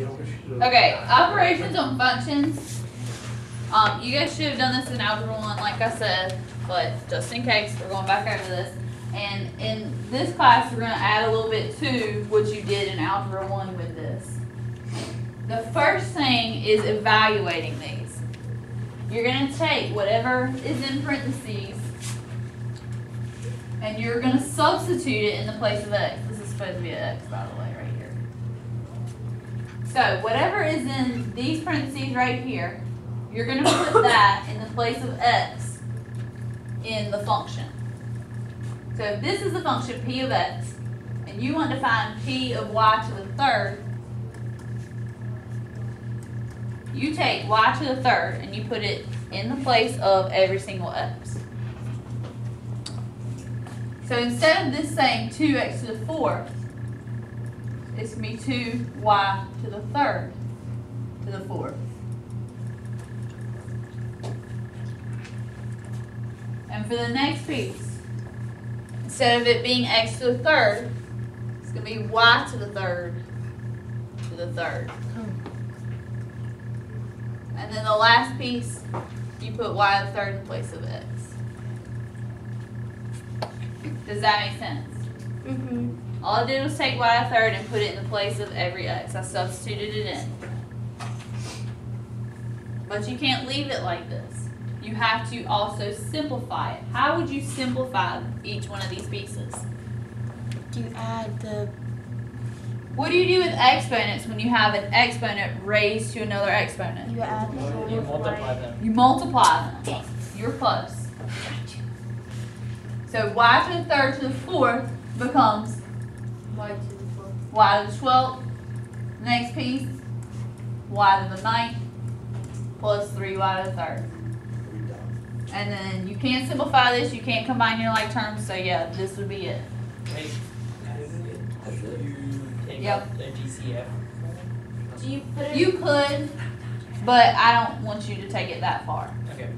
Okay, operations on functions. You guys should have done this in Algebra 1, like I said, but just in case, we're going back over this. And in this class, we're going to add a little bit to what you did in Algebra 1 with this. The first thing is evaluating these. You're going to take whatever is in parentheses, and you're going to substitute it in the place of x. This is supposed to be an x, by the way, right here. So whatever is in these parentheses right here, you're going to put that in the place of x in the function. So if this is the function p of x, and you want to find p of y to the third, you take y to the third and you put it in the place of every single x. So instead of this saying 2x to the fourth, it's going to be 2y to the third to the fourth. And for the next piece, instead of it being x to the third, it's going to be y to the third to the third. And then the last piece, you put y to the third in place of x. Does that make sense? Mm-hmm. All I did was take y to the third and put it in the place of every x. I substituted it in. But you can't leave it like this. You have to also simplify it. How would you simplify each one of these pieces? Do you add the... What do you do with exponents when you have an exponent raised to another exponent? You add the... You multiply them. You multiply them. You're close. So y to the third to the fourth becomes Y to the fourth. y to the 12th. Next piece, y to the 9th plus 3y to the third. And then you can't simplify this, you can't combine your like terms, so yeah, this would be it. Wait, you take Yep. out the DCF. Do you put it... You could, but I don't want you to take it that far. Okay.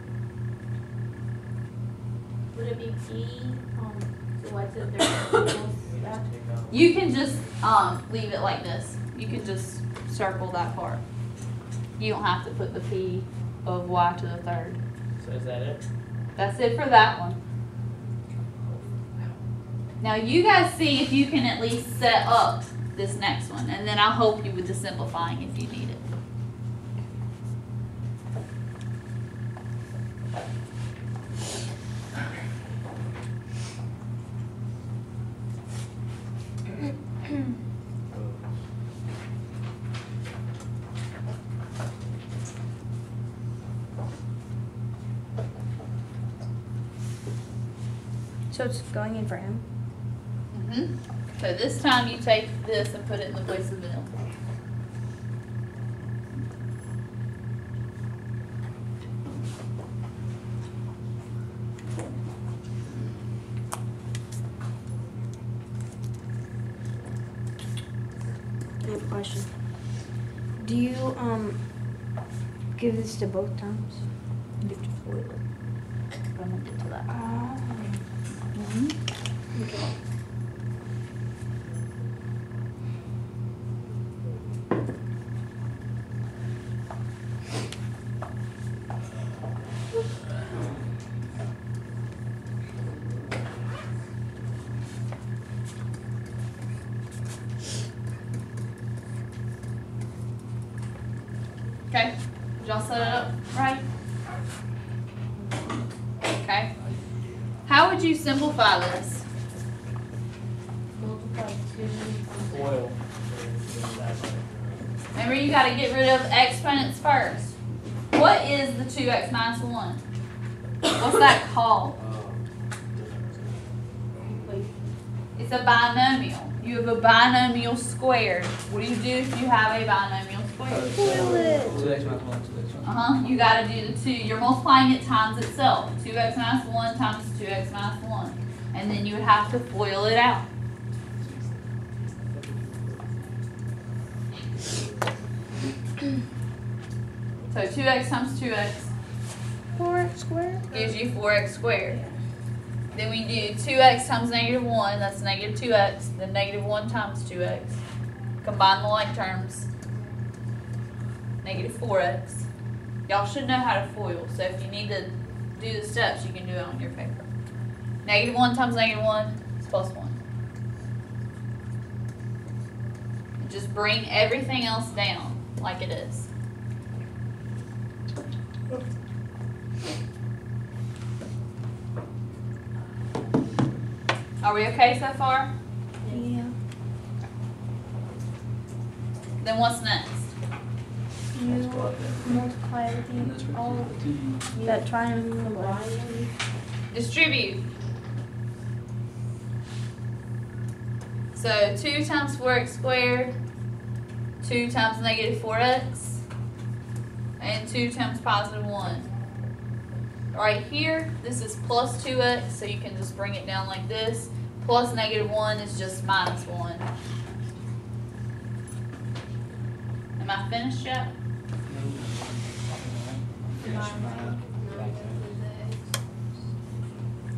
Would it be P? So what's it there? You can just leave it like this. You can just circle that part. You don't have to put the p of y to the third. So is that it? That's it for that one. Now you guys see if you can at least set up this next one, and then I'll help you with the simplifying if you need it. So it's going in for him? Mm-hmm. So this time you take this and put it in the place of them. I have a question. Do you give this to both terms? Get your foil. I'm gonna get to that. Okay. Okay, did y'all set it up right? Okay. How would you simplify this? Multiply 2. Oil. Remember, you got to get rid of exponents first. What is the 2x minus 1? What's that called? It's a binomial. You have a binomial squared. What do you do if you have a binomial squared? Foil it. 2x minus 1, 2x minus 1. You got to do the 2. You're multiplying it times itself. 2x minus 1 times 2x minus 1. And then you would have to FOIL it out. So 2x times 2x 4x squared? gives you 4x squared. Then we do 2x times negative 1, that's negative 2x. Then negative 1 times 2x. Combine the like terms. negative 4x. Y'all should know how to FOIL, so if you need to do the steps, you can do it on your paper. Negative 1 times negative 1 is plus 1. Just bring everything else down like it is. Are we okay so far? Yeah. Then what's next? You multiply everything, all that triangle. Distribute. So 2 times 4x squared, 2 times negative 4x, and 2 times positive 1. Right here, this is plus 2x, so you can just bring it down like this. Plus negative 1 is just minus 1. Am I finished yet?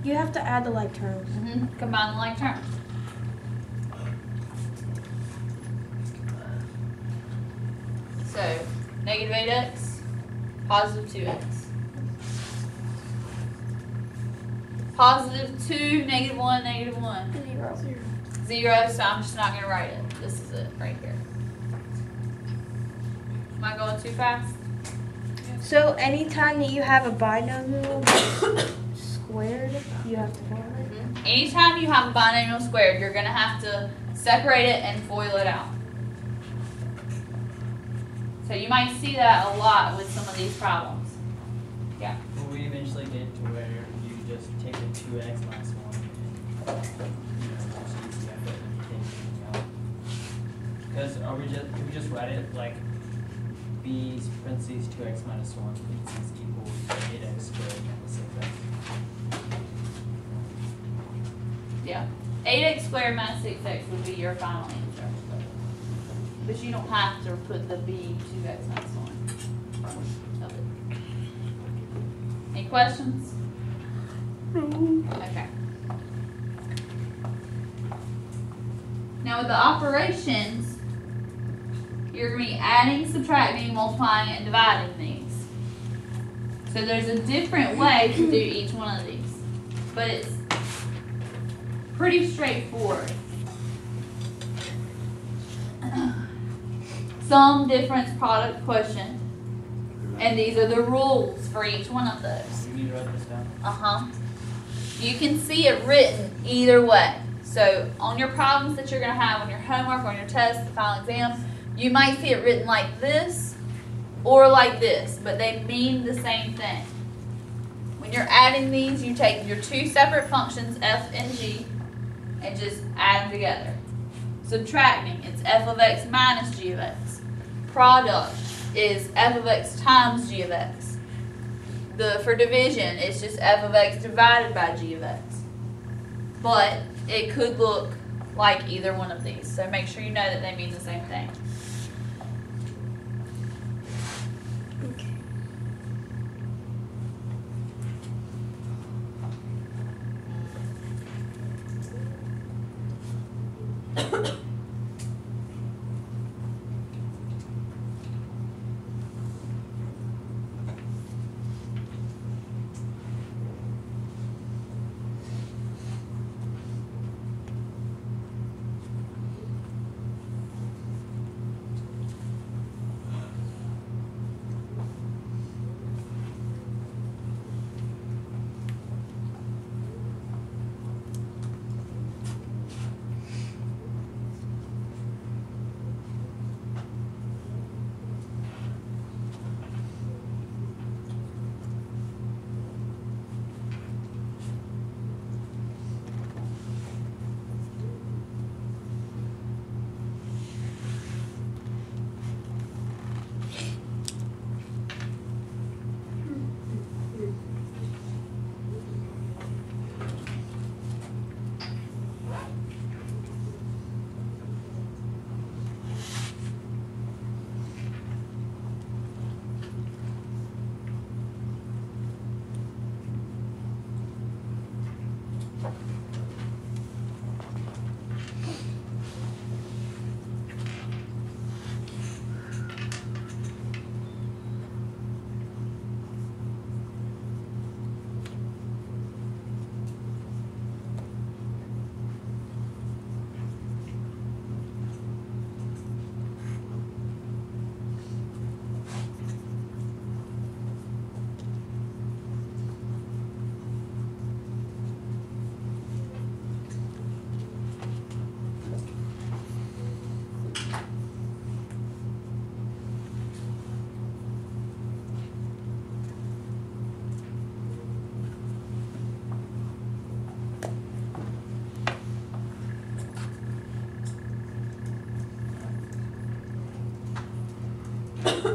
You have to add the like terms. Combine the like terms. So, negative 8x, positive 2x. Positive 2, negative 1, negative 1. 0, so I'm just not going to write it. This is it right here. Am I going too fast? So anytime that you have a binomial squared, you have to FOIL it? Anytime you have a binomial squared, you're going to have to separate it and FOIL it out. So you might see that a lot with some of these problems. Yeah. Will we eventually get to where you just take the 2x minus 1 and just use the effort and take everything out? Because if we just write it like b parentheses 2x minus 1 is equals 8x squared minus 6x. Yeah. 8x squared minus 6x would be your final answer. But you don't have to put the b 2x minus 1. Any questions? Okay. Now with the operations, you're going to be adding, subtracting, multiplying, and dividing these. So there's a different way to do each one of these. But it's pretty straightforward. Sum, difference, product, quotient. And these are the rules for each one of those. You need to write this down. You can see it written either way. So on your problems that you're going to have on your homework, on your test, the final exam, you might see it written like this or like this, but they mean the same thing. When you're adding these, you take your two separate functions, f and g, and just add them together. Subtracting, it's f of x minus g of x. Product is f of x times g of x. For division, it's just f of x divided by g of x. But it could look like either one of these, so make sure you know that they mean the same thing. Okay. Y'all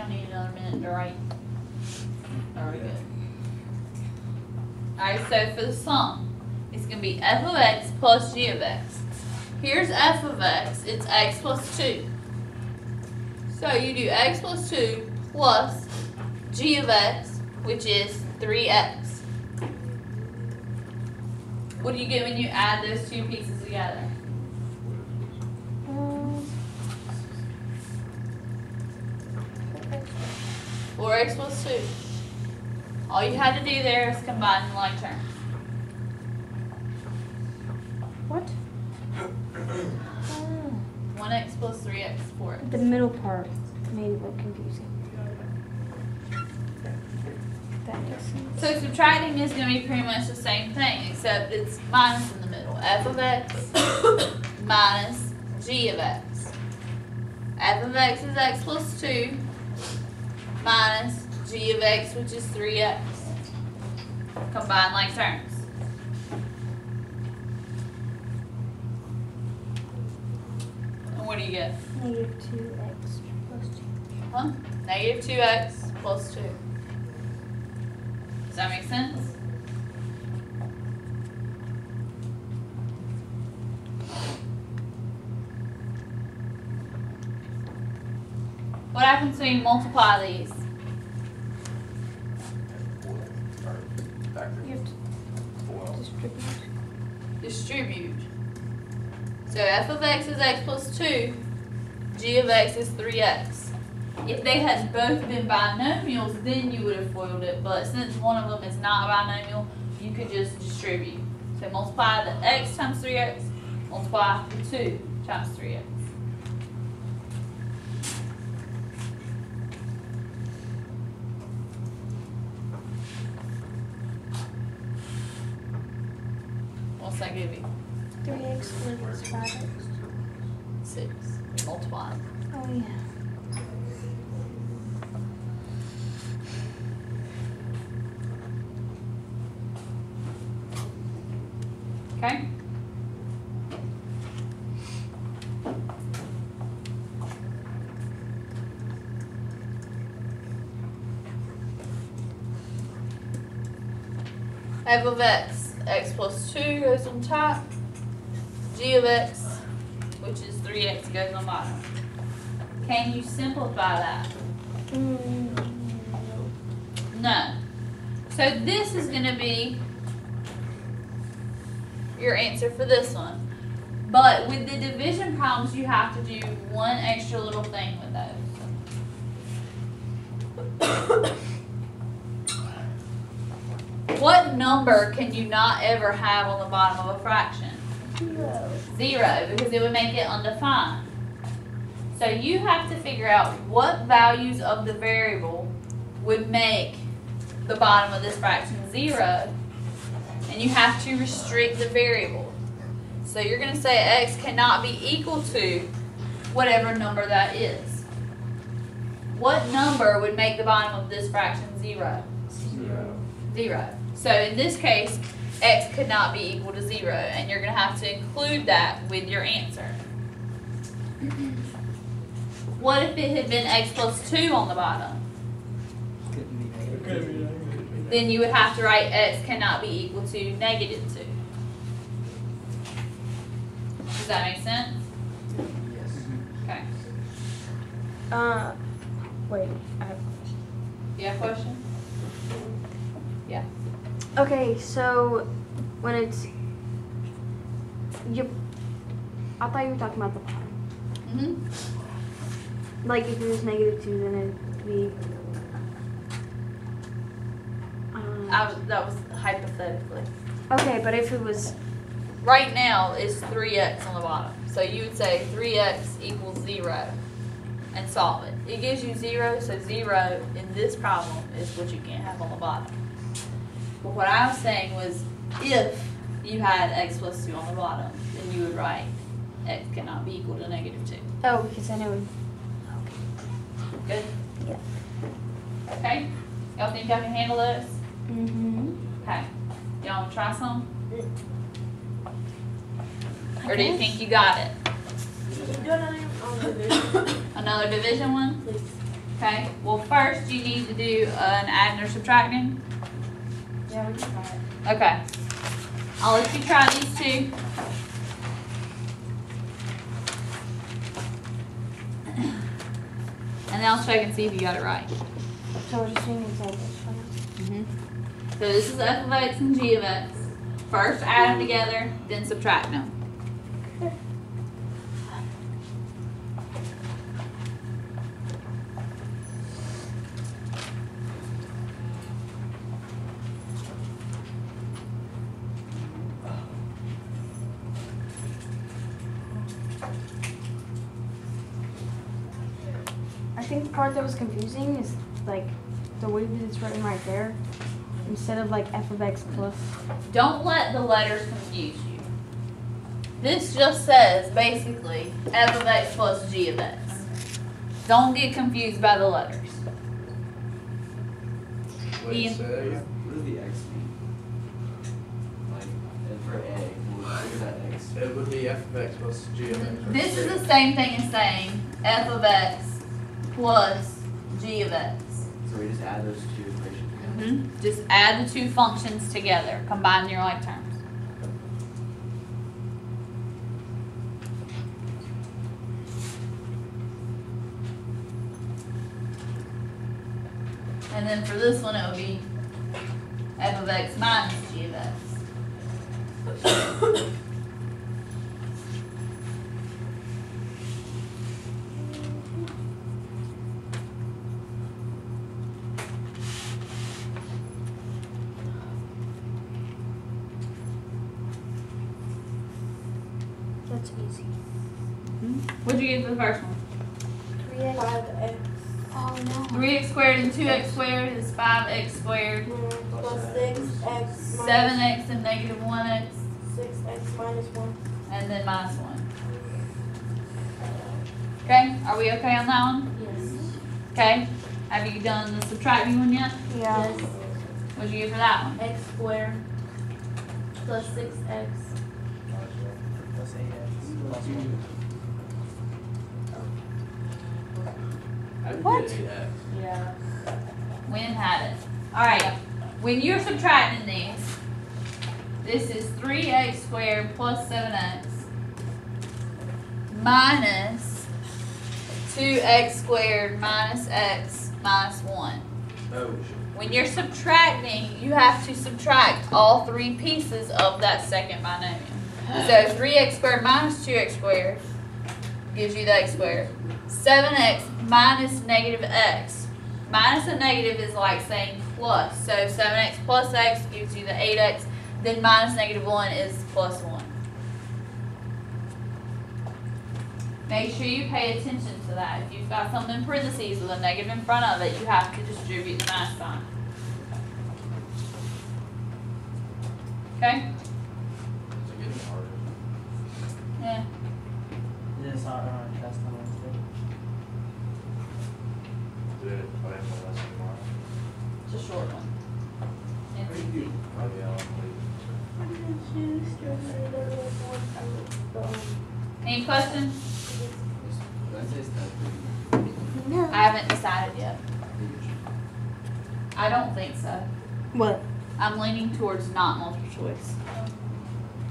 need another minute to write. Are we good? Alright, so for the sum, it's going to be f of x plus g of x. Here's f of x, it's x plus 2. So you do x plus 2 plus g of x, which is 3x. What do you get when you add those two pieces together? 4x plus 2. All you had to do there is combine the like terms. What? 1x plus 3x, 4x. The middle part made it look confusing. That makes sense. So subtracting is going to be pretty much the same thing, except it's minus in the middle. F of x minus g of x. F of x is x plus 2 minus g of x, which is 3x. Combine like terms. And what do you get? Negative 2x plus 2. Huh? Negative 2x plus 2. Does that make sense? What happens when you multiply these? You have to distribute. Distribute. So f of x is x plus 2, g of x is 3x. If they had both been binomials, then you would have FOILed it, but since one of them is not a binomial, you could just distribute. So multiply the x times 3x, multiply the 2 times 3x. What's that give you? 3x plus 5x. 6. Multiply. Oh, yeah. Okay? F of x, x plus 2 goes on top. G of x, which is 3x, goes on bottom. Can you simplify that? No. So this is going to be your answer for this one. But with the division problems, you have to do one extra little thing with those. What number can you not ever have on the bottom of a fraction? 0, because it would make it undefined. So you have to figure out what values of the variable would make the bottom of this fraction 0, and you have to restrict the variable. So you're going to say x cannot be equal to whatever number that is. What number would make the bottom of this fraction 0? 0. So in this case, x could not be equal to 0, and you're going to have to include that with your answer. What if it had been x plus 2 on the bottom? Then you would have to write x cannot be equal to negative 2. Does that make sense? Yes. Okay. Wait, I have a question. You have a question? Yeah. Okay, so when it's I thought you were talking about the bottom. Like if it was negative 2, then it'd be. That was hypothetically. Okay, but if it was. Right now is 3x on the bottom. So you would say 3x equals 0 and solve it. It gives you 0, so 0 in this problem is what you can't have on the bottom. But what I was saying was if you had x plus 2 on the bottom, then you would write x cannot be equal to negative 2. Oh, because I know. Good? Yeah. Okay? Y'all think y'all can handle this? Mm-hmm. Okay. Y'all Y'all wanna try some? Or do you think you got it? Do another division, Another division one? please. Okay, well first you need to do an adding or subtracting. Yeah, we can try it. Okay. I'll let you try these two. And then I'll check and see if you got it right. So we're just doing examples for now. So this is f of x and g of x. First add them together, then subtract them. I think the part that was confusing is like the way that it's written right there. Instead of like f of x plus. Don't let the letters confuse you. This just says basically f of x plus g of x. Don't get confused by the letters. What Ian. it says? What does the x mean? Like, and for a, what is that x? It would be f of x plus g of x. This is the same thing as saying f of x plus g of x. So we just add those two equations together. Just add the two functions together. Combine your like terms. And then for this one, it would be f of x minus g of x. That's easy. What'd you get for the first one? 3x. 5x. Oh no. 3x squared and 2x squared is 5x squared. Plus 6x minus 7x and negative 1x. 6x minus 1. And then minus 1. Okay, are we okay on that one? Yes. Okay, have you done the subtracting one yet? Yeah. Yes. What'd you get for that one? X squared plus 6x. Plus 8x plus 1. I did What? 8x. Yeah. Wynn had it. Alright, when you're subtracting these, this is 3x squared plus 7x minus 2x squared minus x minus 1. Oh, When you're subtracting, you have to subtract all three pieces of that second binomial. So 3x squared minus 2x squared gives you the x squared. 7x minus negative x. Minus a negative is like saying plus. So 7x plus x gives you the 8x. Then minus negative 1 is plus 1. Make sure you pay attention to that. If you've got something in parentheses with a negative in front of it, you have to distribute the minus sign. Okay? it's getting harder. Yeah. This is our test on Wednesday. Did it? I have my lesson tomorrow. It's a short one. It's easy. Oh, yeah, Any questions? Wednesday's tough. No. I haven't decided yet. I don't think so. What? I'm leaning towards not multiple choice.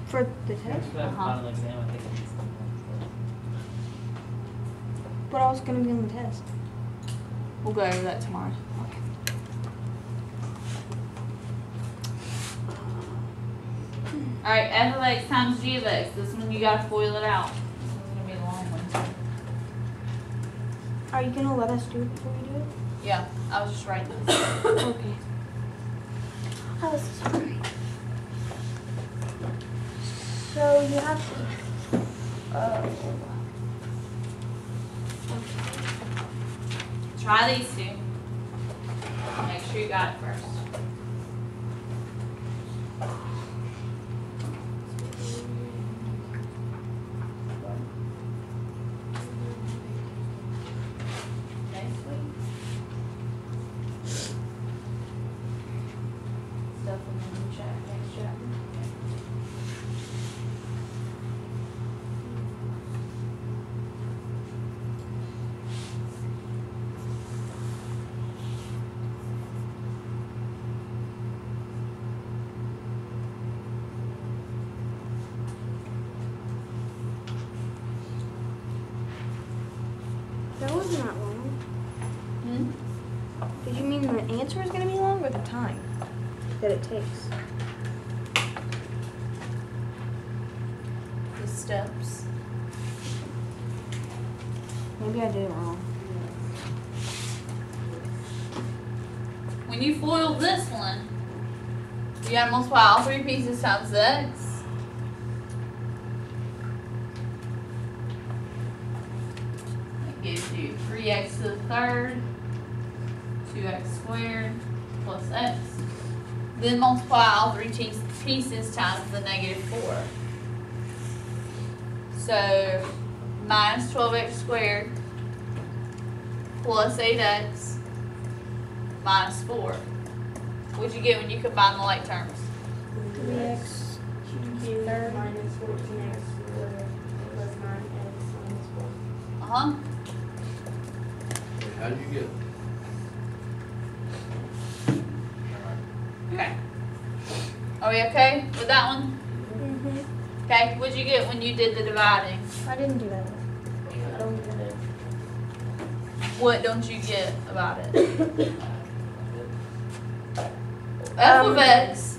For the test? Next we have a final exam, I think it's What else is gonna be on the test? We'll go over that tomorrow. Alright, f of x times g of x. This one you gotta FOIL it out. This is gonna be a long one. Are you gonna let us do it before we do it? Yeah, I was just writing this. Okay. I was sorry. So you have to. Try these two. Make sure you got it first. Next week. Stuff in the chat, next chat. That was not long. Hmm? Did you mean the answer is gonna be long or the time that it takes? The steps. Maybe I did it wrong. When you FOIL this one, you gotta multiply all three pieces times the x. That gives you 3x to the third, 2x squared plus x. Then multiply all three pieces times the -4. So minus 12x squared plus 8x minus 4. What'd you get when you combine the like terms? 3x. Cubed minus 14x squared plus 9x minus 4. Uh-huh. Wait, how do you get? Okay. Are we okay with that one? Mm-hmm. Okay. What'd you get when you did the dividing? I didn't do that. I don't get it. What don't you get about it? F of x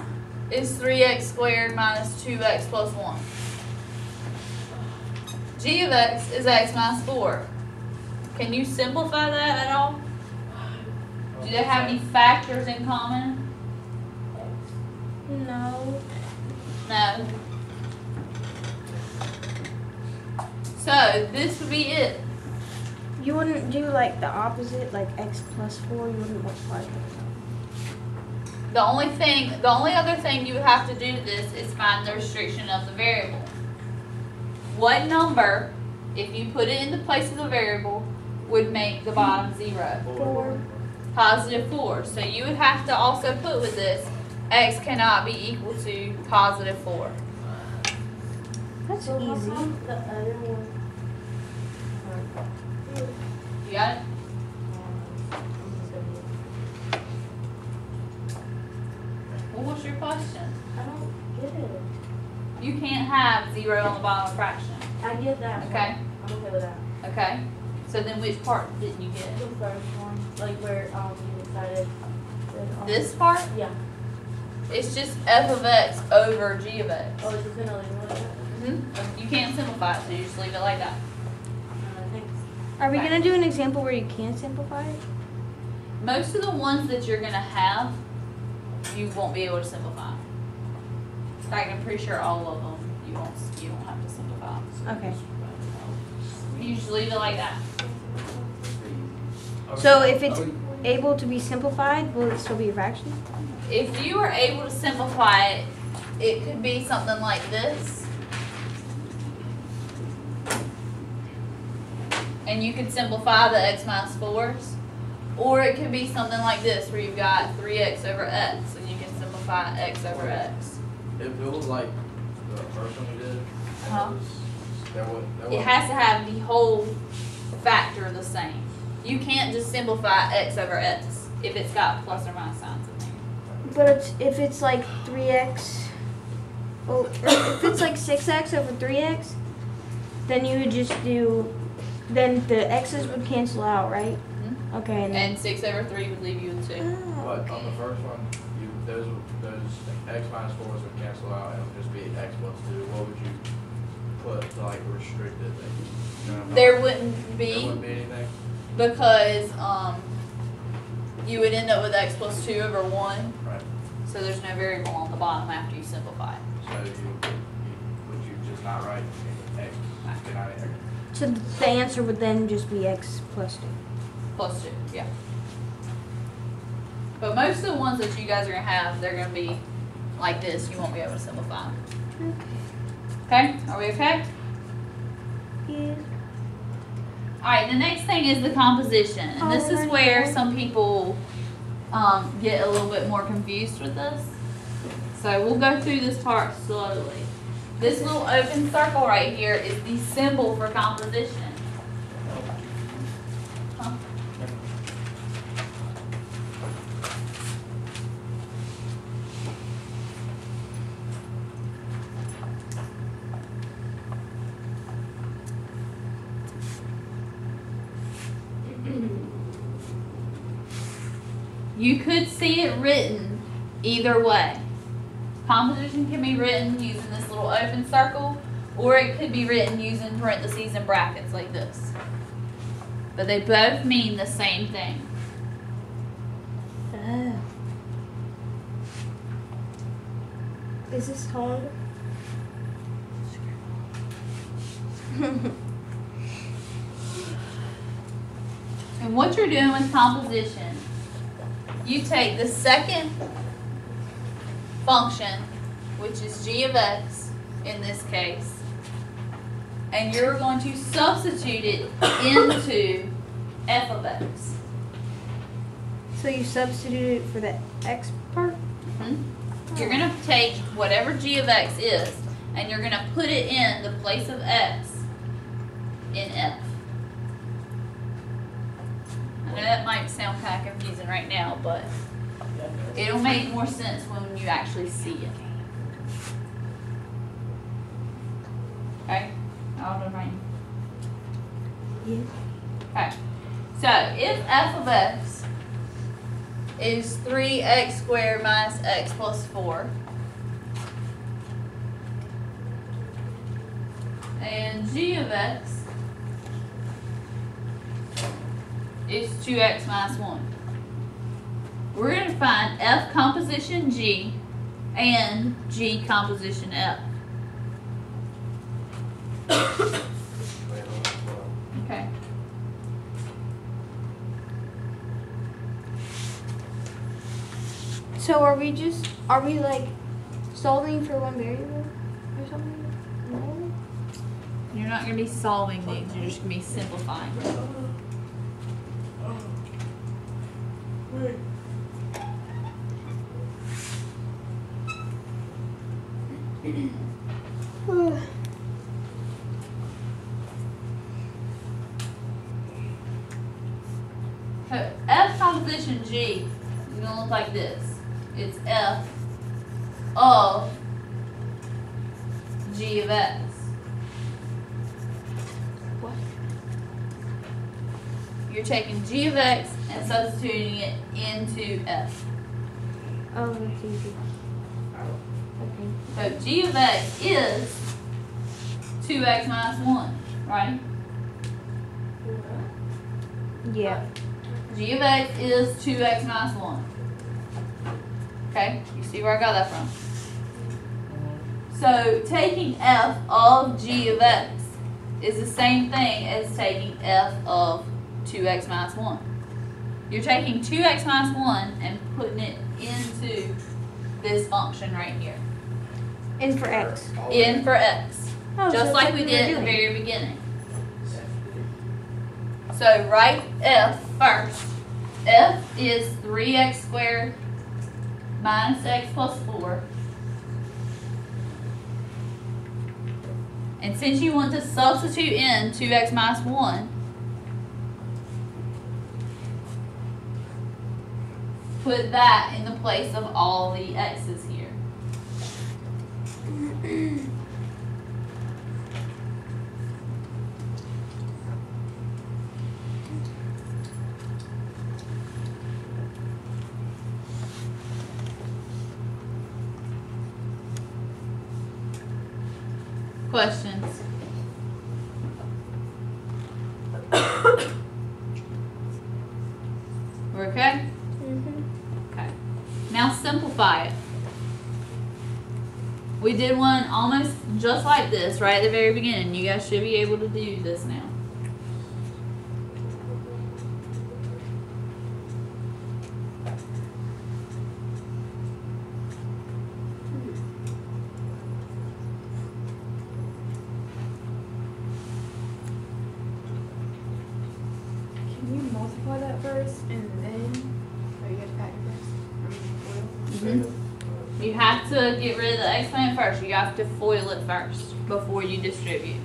is 3x squared minus 2x plus 1. G of x is x minus 4. Can you simplify that at all? Do they have any factors in common? No. No. So this would be it. You wouldn't do like the opposite, like x plus 4. You wouldn't multiply it. The only other thing you would have to do to this is find the restriction of the variable. What number, if you put it in the place of the variable, would make the bottom 0? 4. Positive 4. So you would have to also put with this, x cannot be equal to positive 4. That's So how easy. come the other one? You got it? Well, what's your question? I don't get it. You can't have 0 on the bottom of a fraction. I get that. Okay. I'm okay with that. Okay? So then which part didn't you get? The first one, like where you decided that, This part? Yeah. It's just f of x over g of x. Oh, it's just gonna leave it like that. You can't simplify it, so you just leave it like that. Thanks. Are we gonna do an example where you can simplify it? Most of the ones that you're gonna have, you won't be able to simplify. In fact, I'm pretty sure all of them you won't have to simplify. Okay. You just leave it like that. So if it's able to be simplified, will it still be a fraction? If you are able to simplify it, it could be something like this. And you could simplify the x minus 4s. Or it could be something like this, where you've got 3x over x, and you can simplify x over x. If it was like the first one we did, Huh? that would. It has to have the whole factor the same. You can't just simplify x over x if it's got plus or minus signs in there. But if it's like 3x, or if it's like 6x over 3x, then you would just do, then the x's would cancel out, right? Mhm. Okay, and then. And 6 over 3 would leave you with 2. Oh, But okay. on the first one, those x minus 4s would cancel out and it would just be x plus 2. What would you put to like restrict it? You know what I'm There talking wouldn't about? be, There wouldn't be anything? because you would end up with x plus 2 over 1. Right. So there's no variable on the bottom after you simplify it. So would you just not write x? Get out of here. So the answer would then just be x plus 2. Plus 2, yeah. But most of the ones that you guys are going to have, they're going to be like this. You won't be able to simplify them. Okay? Are we okay? Yeah. Alright, the next thing is the composition. And this is where some people get a little bit more confused with this. So we'll go through this part slowly. This little open circle right here is the symbol for composition. Huh? you could see it written either way. Composition can be written using this little open circle, or it could be written using parentheses and brackets like this. But they both mean the same thing. Is this hard? And what you're doing with composition, you take the second function, which is g of x in this case, and you're going to substitute it into f of x. So you substitute it for the x part? You're going to take whatever g of x is, and you're going to put it in the place of x in f. I know that might sound kind of confusing right now, but it'll make more sense when you actually see it. Okay? All right. Yeah. Okay. So if f of x is 3x squared minus x plus 4, and g of x is 2x minus 1. We're going to find f composition g and g composition f. Okay. So are we like solving for one variable or something? No? You're not going to be solving these, you're just going to be simplifying. So f composition g is going to look like this. It's f of g of x. What? You're taking g of x and substituting it into f. Oh, that's easy. Okay. So g of x is 2x minus 1, right? Yeah. G of x is 2x minus 1. Okay, you see where I got that from? So taking f of g of x is the same thing as taking f of 2x minus 1. You're taking 2x minus 1 and putting it into this function right here. And for x. In for x. Oh, Just so like it's we were did at the doing. very beginning. So write f first. F is 3x squared minus x plus 4. And since you want to substitute in 2x minus 1, put that in the place of all the x's here. Questions? We're okay? Okay. Now simplify it. We did one almost just like this right at the very beginning. You guys should be able to do this now. Can you multiply that first and then, oh, you got to factor first? I mean, foil? You have to get rid of the exponent first. You have to FOIL it first before you distribute.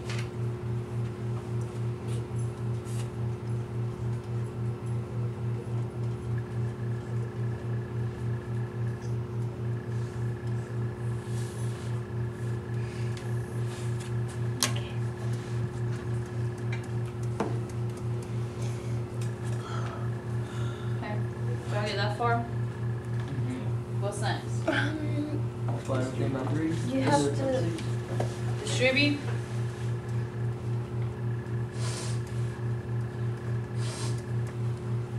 Okay, do I get that that far? What's next? Multiply everything by 3. You have to. Distribute.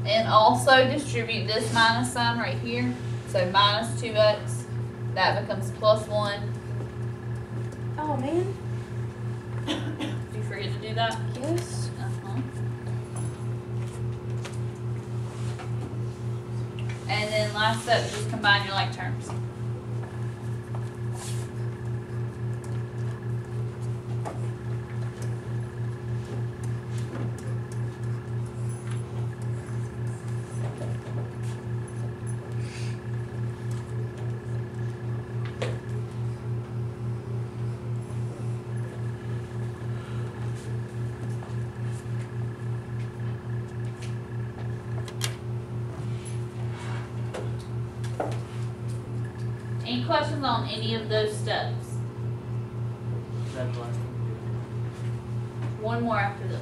And also distribute this minus sign right here. So minus 2x, that becomes plus 1. Oh man. Did you forget to do that? Yes. Uh-huh. And then last step, just combine your like terms. Any questions on any of those steps? Is that the last one? One more after this.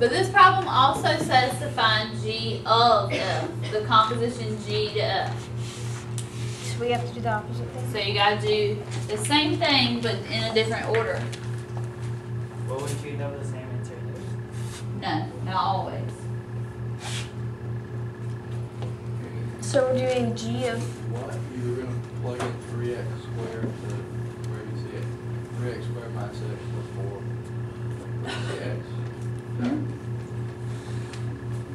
But this problem also says to find G of F, the composition G to F. So we have to do the opposite thing. So you gotta do the same thing but in a different order. Well, wouldn't you know the same answer there? No, not always. So we're doing G of. What? You were gonna plug in 3x squared to where you see it. 3x squared minus x plus 4. Where you see x.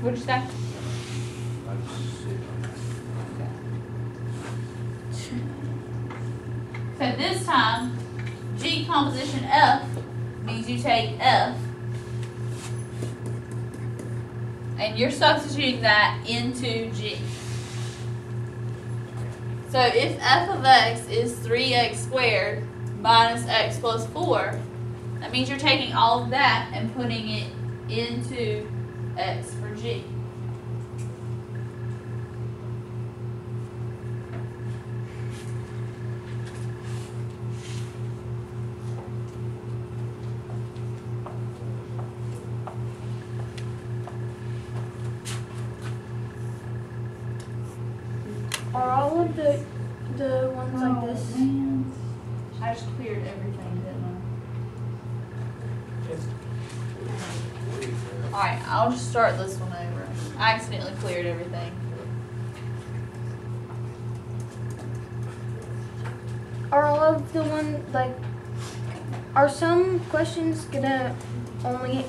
What'd you say? I just see it on that. So this time, G composition F means you take F and you're substituting that into G. So if F of x is 3x squared minus x plus 4, that means you're taking all of that and putting it into x for G. Are all of the ones like this? Man. I just cleared everything, didn't I? Alright, I'll just start this one over. I accidentally cleared everything. Are all of the one like? Are some questions gonna only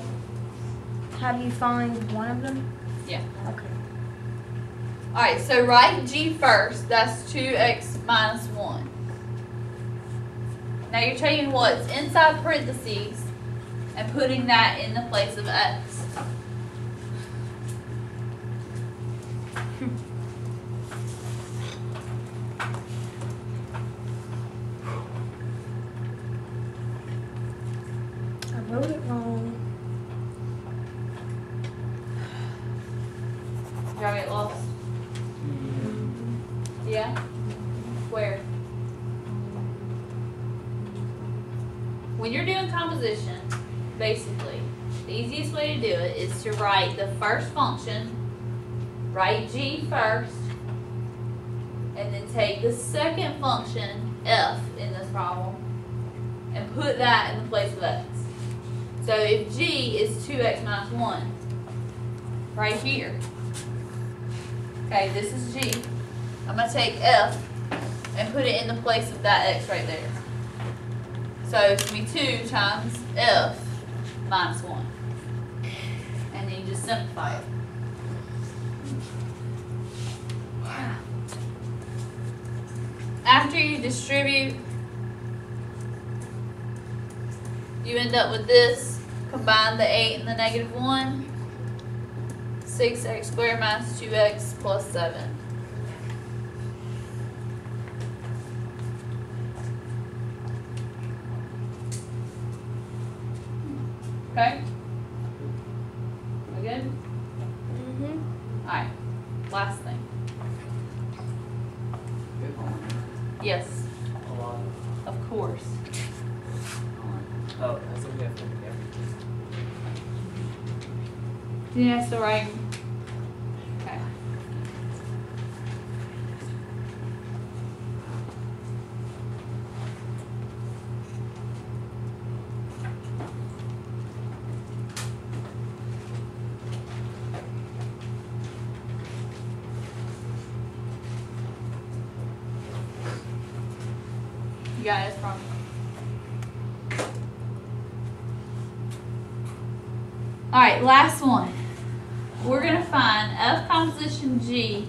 have you find one of them? Yeah. Okay. Alright, so write G first. That's 2x minus 1. Now you're taking what's inside parentheses and putting that in the place of x. I wrote it wrong. Y'all get lost? Yeah? Where? When you're doing composition, basically, the easiest way to do it is to write the first function, write G first, and then take the second function, F, in this problem, and put that in the place of x. So if G is 2x minus 1, right here, okay, this is G. I'm going to take F and put it in the place of that x right there. So it's going to be 2 times F minus 1. And then you just simplify it. After you distribute, you end up with this. Combine the 8 and the negative 1. 6x squared minus 2x plus 7. Okay? We good? Mm-hmm. Alright. Last thing. Good one. Yes, A lot. of course. Oh, that's what we have to do everything. You know, still right. Okay. You got it from. All right, last one. We're gonna find F composition G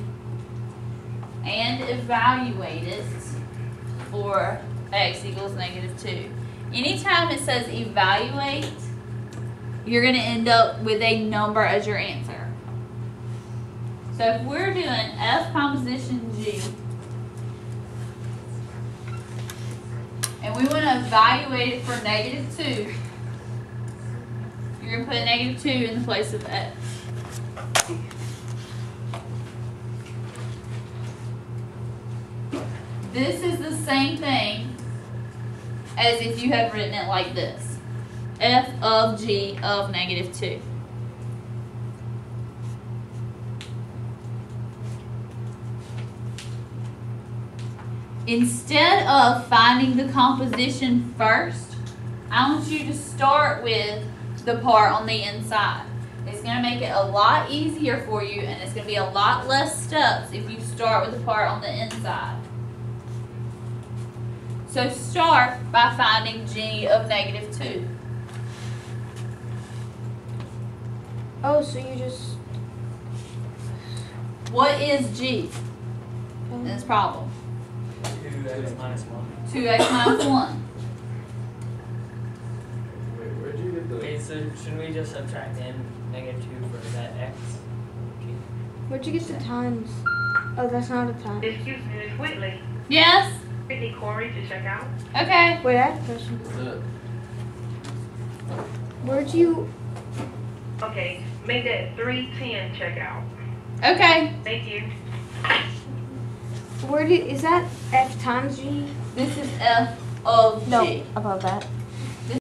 and evaluate it for x equals -2. Anytime it says evaluate, you're gonna end up with a number as your answer. So if we're doing F composition G and we want to evaluate it for -2, you're going to put -2 in the place of x. This is the same thing as if you had written it like this. F of G of -2. Instead of finding the composition first, I want you to start with the part on the inside. It's going to make it a lot easier for you, and it's going to be a lot less steps if you start with the part on the inside. So start by finding G of -2. Oh, so you just. What is G in this problem? 2x minus 1. 2x minus 1. Wait, where'd you get the? Okay, so shouldn't we just subtract in -2 for that x? Okay. Where'd you get the times? Oh, that's not a time. Excuse me, Miss Whitley. Yes? Whitney Corey to check out. Okay. Wait, I have a question. Where'd you. Okay, make that 310 check out. Okay. Thank you. Is that F times G? This is F of No, G. above that.